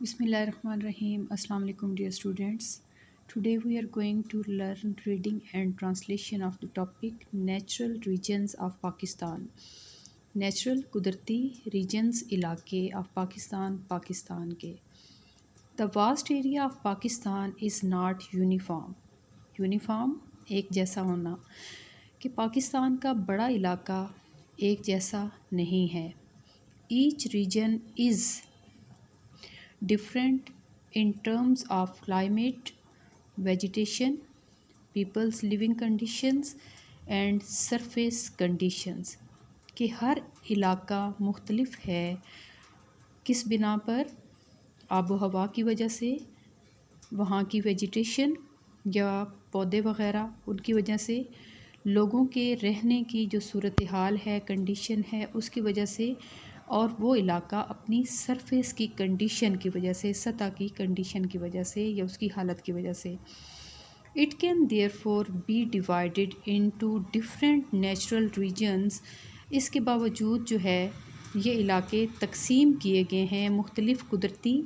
Bismillahirrahmanirrahim. Assalamu alaikum dear students. Today we are going to learn reading and translation of the topic Natural Regions of Pakistan. Natural कुदरती regions इलाके of Pakistan के. The vast area of Pakistan is not uniform. Uniform एक जैसा होना कि पाकिस्तान का बड़ा इलाका एक जैसा नहीं है. Each region is different in terms of climate, vegetation, people's living conditions and surface conditions कि हर इलाका मुख्तलिफ है किस बिना पर, आबो हवा की वजह से, वहाँ की वेजिटेशन या पौधे वग़ैरह उनकी वजह से, लोगों के रहने की जो सूरत हाल है, कंडीशन है, उसकी वजह से, और वो इलाका अपनी सरफेस की कंडीशन की वजह से, सतह की कंडीशन की वजह से या उसकी हालत की वजह से. It can therefore be divided into different natural regions. इसके बावजूद जो है ये इलाके तकसीम किए गए हैं मुख्तलिफ़ कुदरती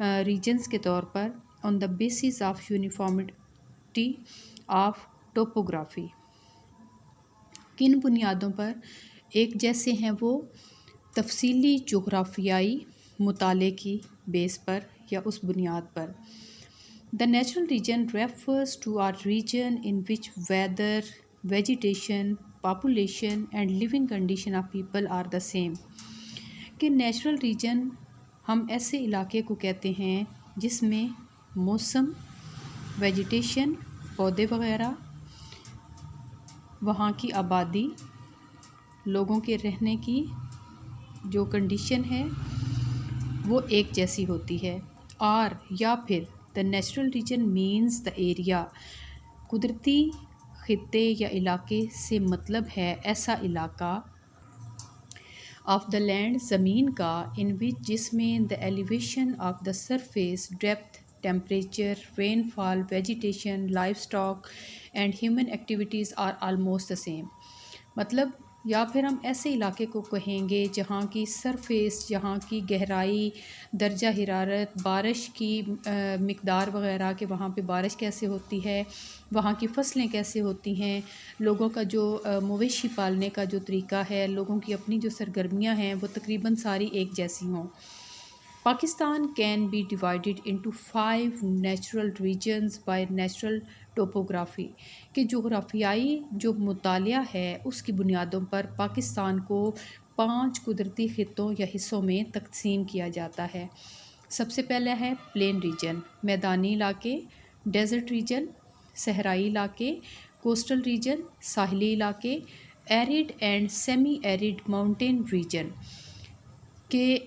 रीजन्स के तौर पर on the basis of uniformity of topography. किन बुनियादों पर एक जैसे हैं वो? तफसीली जोग्राफियाई मुताले की बेस पर या उस बुनियाद पर. The natural region refers to are region in which weather, vegetation, population and living condition of people are the same. कि नेचुरल रीजन हम ऐसे इलाके को कहते हैं जिसमें मौसम, वेजिटेशन, पौधे वग़ैरह, वहाँ की आबादी, लोगों के रहने की जो कंडीशन है वो एक जैसी होती है. और या फिर the natural region means the area. कुदरती खित्ते या इलाके से मतलब है ऐसा इलाका ऑफ द लैंड, ज़मीन का, इन विच जिसमें the elevation of the surface, depth, temperature, rainfall, vegetation, life stock and human activities are almost the same. मतलब या फिर हम ऐसे इलाके को कहेंगे जहाँ की सरफेस, जहाँ की गहराई, दर्जा हिरारत, बारिश की मिक़दार वग़ैरह कि वहाँ पे बारिश कैसे होती है, वहाँ की फसलें कैसे होती हैं, लोगों का जो मवेशी पालने का जो तरीका है, लोगों की अपनी जो सरगर्मियाँ हैं वो तकरीबन सारी एक जैसी हों. Pakistan can be divided into 5 natural regions by natural topography. कि जोग्राफियाई जो मुतालिया है उसकी बुनियादों पर पाकिस्तान को 5 कुदरती ख़ित्तों या हिस्सों में तकसीम किया जाता है. सबसे पहला है प्लेन रीजन, मैदानी इलाके, डेज़र्ट रीजन, सहराई इलाके, कोस्टल रीजन, साहिली इलाके, arid and semi arid mountain region. के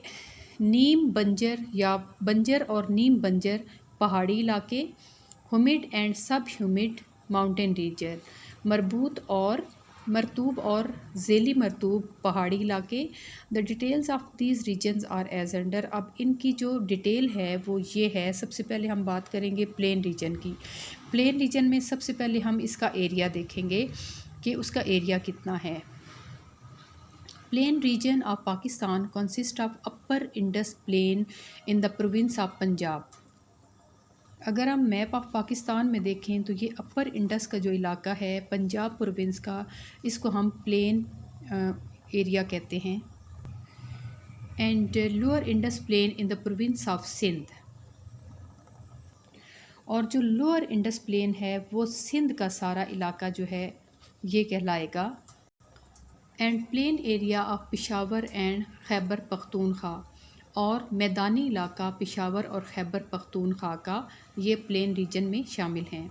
नीम बंजर या बंजर और नीम बंजर पहाड़ी इलाके, humid and sub humid mountain region, मरतूब और ज़ेली मरतूब पहाड़ी इलाके. The details of these regions are as under. अब इनकी जो डिटेल है वो ये है. सबसे पहले हम बात करेंगे प्लेन रीजन की. प्लेन रीजन में सबसे पहले हम इसका एरिया देखेंगे कि उसका एरिया कितना है. Plain region of Pakistan consist of upper Indus plain in the province of Punjab. अगर हम मैप ऑफ पाकिस्तान में देखें तो ये अपर इंडस का जो इलाका है पंजाब प्रोविंस का, इसको हम प्लेन एरिया कहते हैं. And lower Indus plain in the province of Sindh. और जो लोअर इंडस प्लेन है वो सिंध का सारा इलाका जो है ये कहलाएगा. And plain area of Peshawar and Khyber Pakhtunkhwa. और मैदानी इलाका पेशावर और खैबर पख्तूनख्वा का ये प्लेन रीजन में शामिल हैं.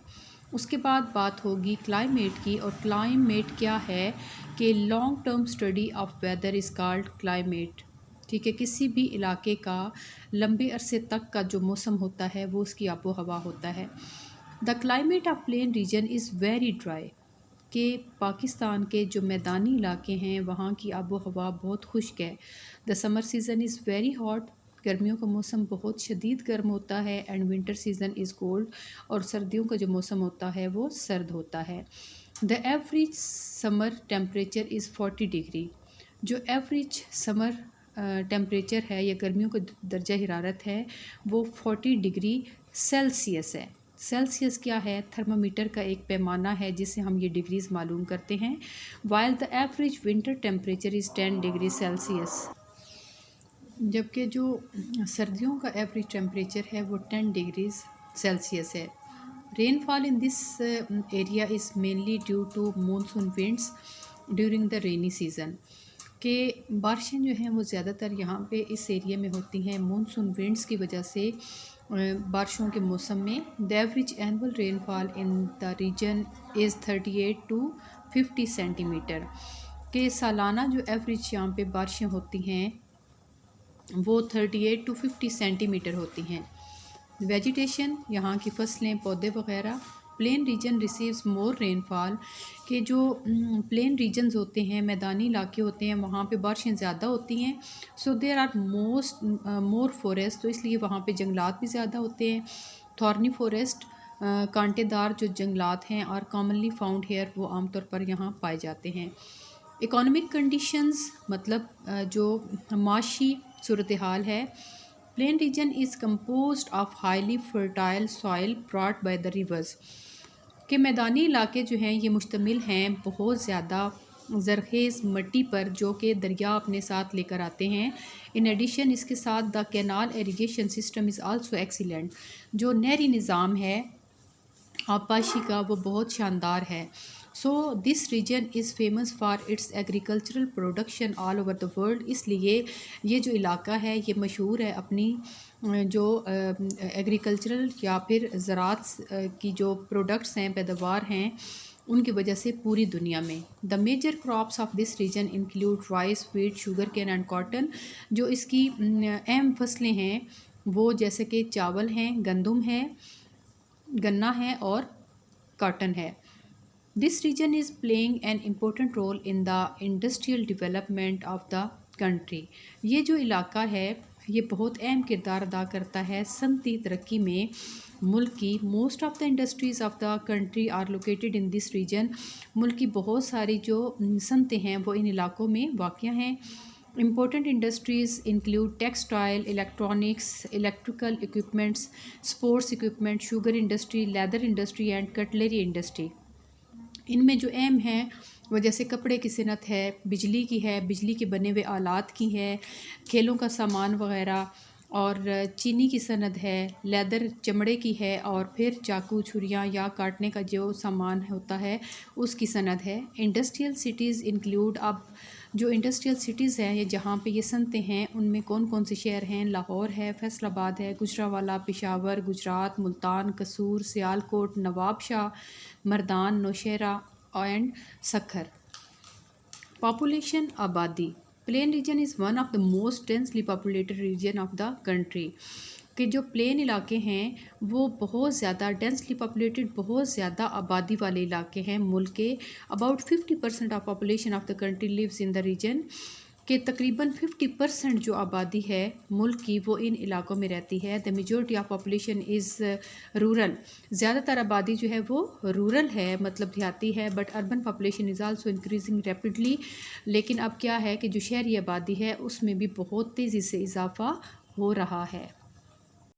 उसके बाद बात होगी क्लाइमेट की. और क्लाइमेट क्या है कि long term study of weather is called climate. ठीक है, किसी भी इलाके का लंबे अरसे तक का जो मौसम होता है वो उसकी आबो हवा होता है. The climate of plane region is very dry. कि पाकिस्तान के जो मैदानी इलाके हैं वहाँ की आबो हवा बहुत खुश्क है. The summer season is very hot. गर्मियों का मौसम बहुत शदीद गर्म होता है. And winter season is cold. और सर्दियों का जो मौसम होता है वो सर्द होता है. The average summer temperature is 40 degree. जो एवरेज समर टेम्परेचर है या गर्मियों का दर्जा हरारत है वो 40 डिग्री सेल्सियस है। सेल्सियस क्या है? थर्मामीटर का एक पैमाना है जिससे हम ये डिग्रीज़ मालूम करते हैं। While the average winter temperature is 10 degree Celsius, जबकि जो सर्दियों का एवरेज टेम्परेचर है वो 10 डिग्रीज सेल्सियस है। Rainfall in this area is mainly due to monsoon winds during the rainy season, के बारिशें जो हैं वो ज़्यादातर यहाँ पे इस एरिया में होती हैं मानसून विंड्स की वजह से। बारिशों के मौसम में the average annual rainfall in the region is 38 to 50 centimetre, के सालाना जो एवरेज यहाँ पे बारिशें होती हैं वो 38 टू 50 सेंटीमीटर होती हैं। वेजिटेशन, यहाँ की फसलें, पौधे वगैरह। प्लेन रीजन रिसीव्स मोर रेनफॉल, के जो प्लेन रीजन्स होते हैं, मैदानी इलाके होते हैं, वहाँ पे बारिशें ज़्यादा होती हैं। So there are more forest, तो इसलिए वहाँ पे जंगलात भी ज़्यादा होते हैं। थॉर्नी फॉरेस्ट, कांटेदार जो जंगलात हैं, और कॉमनली फाउंड हेयर, वो आमतौर पर यहाँ पाए जाते हैं। इकोनॉमिक कंडीशंस मतलब जो माशी सूरत हाल है। Plain region is composed of highly fertile soil brought by the reverse, के मैदानी इलाके जो हैं ये मुश्तमिल हैं बहुत ज़्यादा ज़रखेज़ मिट्टी पर जो कि दरिया अपने साथ लेकर आते हैं। इन एडिशन इसके साथ the canal irrigation system is also excellent, जो नहरी निज़ाम है आबपाशी का वो बहुत शानदार है। So this region is famous for its agricultural production all over the world, इसलिए ये जो इलाका है ये मशहूर है अपनी जो एग्रीकल्चरल या फिर ज़राअत की जो प्रोडक्ट्स हैं, पैदावार हैं, उनकी वजह से पूरी दुनिया में। The major crops of this region include rice, wheat, sugar cane and cotton, जो इसकी अहम फसलें हैं वो जैसे कि चावल हैं, गंदम है, गन्ना है और कॉटन है। This region is playing an important role in the industrial development of the country, ये जो इलाका है ये बहुत अहम किरदार अदा करता है सनती तरक्की में मुल्क की। Most of the industries of the country are located in this region, मुल्क की बहुत सारी जो सनतें हैं वो इन इलाकों में वाक़या हैं। Important industries include textile, electronics, electrical equipments, sports equipment, sugar industry, leather industry and cutlery industry. इनमें जो अहम हैं वो जैसे कपड़े की सनत है, बिजली की है, बिजली के बने हुए आलात की है, खेलों का सामान वगैरह, और चीनी की सनत है, लेदर चमड़े की है, और फिर चाकू छुरियाँ या काटने का जो सामान होता है उसकी सनत है। इंडस्ट्रियल सिटीज़ इंक्लूड, अब जो इंडस्ट्रियल सिटीज़ हैं ये जहाँ पे ये सनतें हैं उनमें कौन कौन से शहर हैं? लाहौर है, फैसलाबाद है, गुजरावाला, पेशावर, गुजरात, मुल्तान, कसूर, सियालकोट, नवाबशाह, मर्दान, नौशहरा एंड सखर। पॉपुलेशन, आबादी। Plain region is one of the most densely populated region of the country, कि जो प्लेन इलाके हैं वो बहुत ज़्यादा डेंसली पॉपुलेटेड, बहुत ज़्यादा आबादी वाले इलाके हैं मुल्क के। About 50% of population of the country lives in the region, के तकरीबन 50% जो आबादी है मुल्क की वो इन इलाकों में रहती है। The majority of population is rural, ज़्यादातर आबादी जो है वो रूरल है, मतलब देहाती है। But urban population is also increasing rapidly, लेकिन अब क्या है कि जो शहरी आबादी है उसमें भी बहुत तेज़ी से इजाफ़ा हो रहा है।